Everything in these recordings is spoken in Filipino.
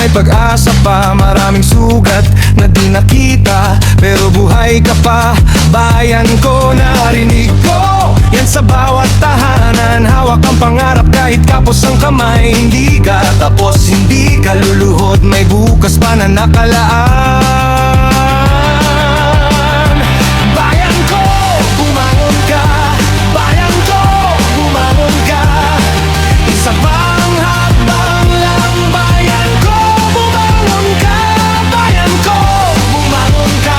may pag-asa pa. Maraming sugat na di nakita, pero buhay ka pa. Bayan ko, narinig ko yan sa bawat tahanan. Hawak ang pangarap kahit kapos ang kamay. Hindi ka tapos, hindi ka luluhod, may bukas pa na nakalaan. Bayan ko, bumangon ka. Bayan ko, bumangon ka. Isa pang habang lang. Bayan ko, bumangon ka. Bayan ko, bumangon ka.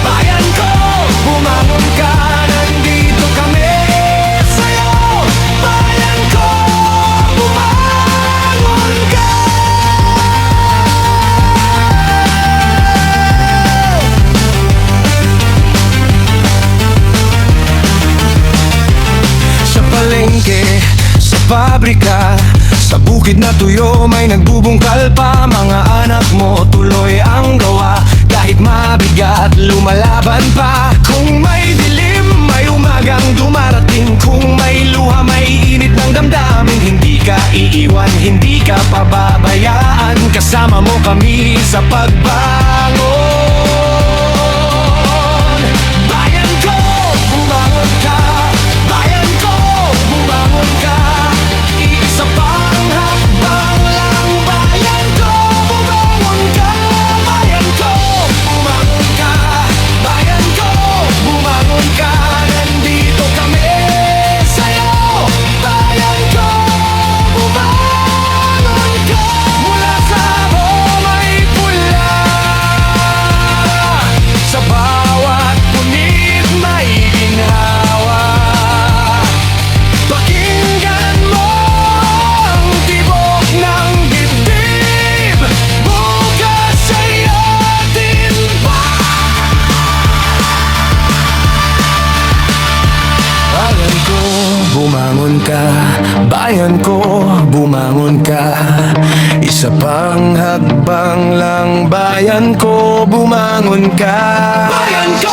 Bayan ko, bumangon ka. Nandito kami sa'yo. Bayan ko, bumangon ka. Sa palengke, sa pabrika, sa bukid na tuyo may nagbubungkal pa. Mga anak mo tuloy ang gawa, kahit mabigat lumalaban pa. Kung may dilim, may umagang dumarating. Kung may luha, may init ng damdamin. Hindi ka iiwan, hindi ka pababayaan. Kasama mo kami sa pagbangon. Bayan ko, bumangon ka. Bayan ko, bumangon ka. Isa pang hakbang lang. Bayan ko, bumangon ka. Bayan ko, bumangon ka. Bayan ko, bumangon ka. Nandito kami sa'yo. Bayan ko, bumangon ka. Mula sa may pula, sa bawat punit may ginhawa. Pakinggan mo ang tibok ng dibdib. Bukas ay atin pa. Bayan ko, bumangon ka. Bayan ko, bumangon ka. Isa pang hakbang lang. Bayan ko, bumangon ka. Bayan ko,